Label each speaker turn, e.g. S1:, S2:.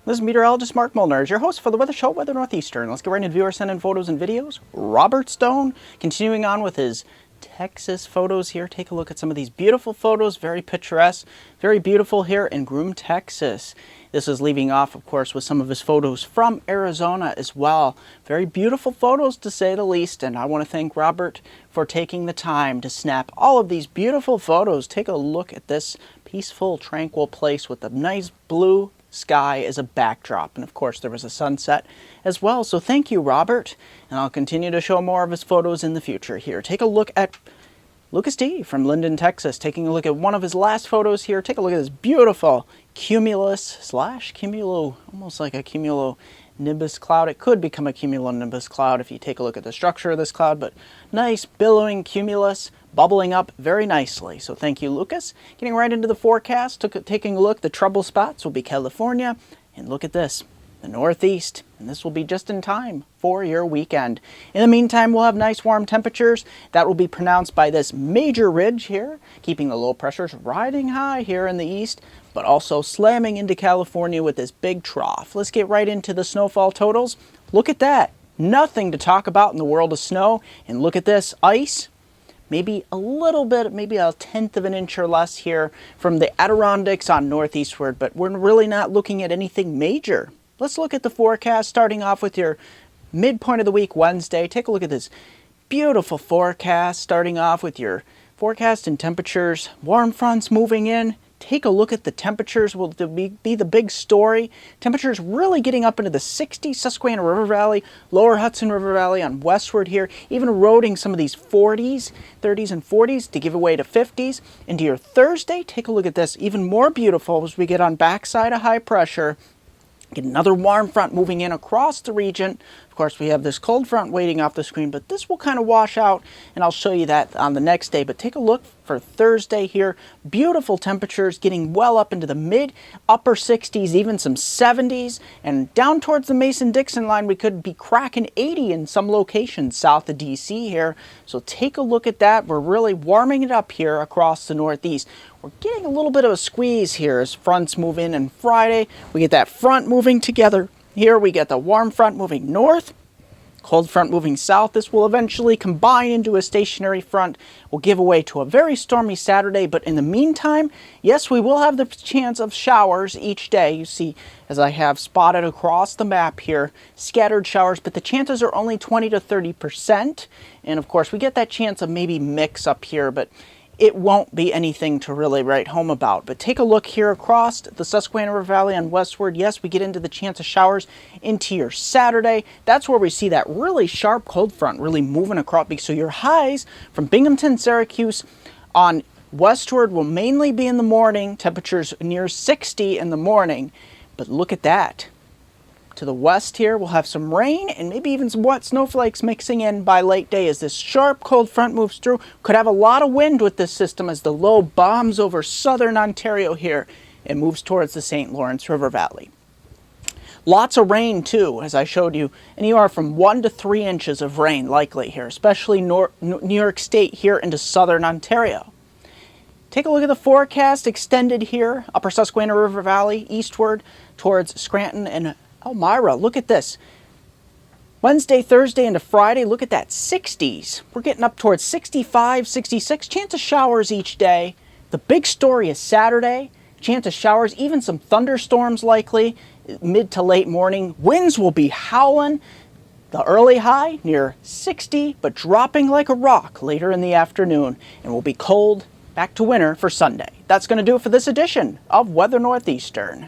S1: This is meteorologist Mark Molnar, your host for the weather show, Weather Northeastern. Let's get right into viewer sent in photos and videos. Robert Stone, continuing on with his Texas photos here. Take a look at some of these beautiful photos, very picturesque, very beautiful here in Groom, Texas. This is leaving off, of course, with some of his photos from Arizona as well. Very beautiful photos, to say the least, and I want to thank Robert for taking the time to snap all of these beautiful photos. Take a look at this peaceful, tranquil place with a nice blue sky as a backdrop, and of course there was a sunset as well. So thank you, Robert, and I'll continue to show more of his photos in the future here. Take a look at Lucas D from Linden, Texas, taking a look at one of his last photos here. Take a look at this beautiful cumulus slash cumulo, almost like a cumulonimbus cloud. It could become a cumulonimbus cloud if you take a look at the structure of this cloud, but nice billowing cumulus bubbling up very nicely. So thank you, Lucas. Getting right into the forecast, taking a look, the trouble spots will be California, and look at this, the Northeast, and this will be just in time for your weekend. In the meantime, we'll have nice warm temperatures. That will be pronounced by this major ridge here, keeping the low pressures riding high here in the east, but also slamming into California with this big trough. Let's get right into the snowfall totals. Look at that. Nothing to talk about in the world of snow. And look at this ice. Maybe a little bit, maybe a tenth of an inch or less here from the Adirondacks on northeastward, but we're really not looking at anything major. Let's look at the forecast, starting off with your midpoint of the week, Wednesday. Take a look at this beautiful forecast, starting off with your forecast and temperatures. Warm fronts moving in. Take a look at the temperatures, will be the big story. Temperatures really getting up into the 60s, Susquehanna River Valley, lower Hudson River Valley on westward here, even eroding some of these 40s, 30s and 40s to give away to 50s. Into your Thursday, take a look at this, even more beautiful as we get on backside of high pressure. Get another warm front moving in across the region. Of course, we have this cold front waiting off the screen, but this will kind of wash out, and I'll show you that on the next day. But take a look for Thursday here. Beautiful temperatures getting well up into the mid, upper 60s, even some 70s. And down towards the Mason-Dixon line, we could be cracking 80 in some locations south of DC here. So take a look at that. We're really warming it up here across the Northeast. We're getting a little bit of a squeeze here as fronts move in, and Friday we get that front moving together. Here we get the warm front moving north, cold front moving south. This will eventually combine into a stationary front. Will give way to a very stormy Saturday, but in the meantime, yes, we will have the chance of showers each day. You see, as I have spotted across the map here, scattered showers, but the chances are only 20 to 30%. And of course, we get that chance of maybe mix up here, but it won't be anything to really write home about. But take a look here across the Susquehanna River Valley on westward. Yes, we get into the chance of showers into your Saturday. That's where we see that really sharp cold front really moving across. So your highs from Binghamton, Syracuse on westward will mainly be in the morning. Temperatures near 60 in the morning. But look at that. To the west here, we'll have some rain and maybe even some wet snowflakes mixing in by late day as this sharp cold front moves through. Could have a lot of wind with this system as the low bombs over southern Ontario here and moves towards the St. Lawrence River Valley. Lots of rain too, as I showed you, anywhere from 1 to 3 inches of rain likely here, especially New York State here into southern Ontario. Take a look at the forecast extended here, upper Susquehanna River Valley, eastward towards Scranton and Elmira. Look at this. Wednesday, Thursday into Friday, look at that 60s. We're getting up towards 65, 66. Chance of showers each day. The big story is Saturday. Chance of showers, even some thunderstorms likely mid to late morning. Winds will be howling. The early high near 60, but dropping like a rock later in the afternoon. And will be cold, back to winter for Sunday. That's going to do it for this edition of Weather Northeastern.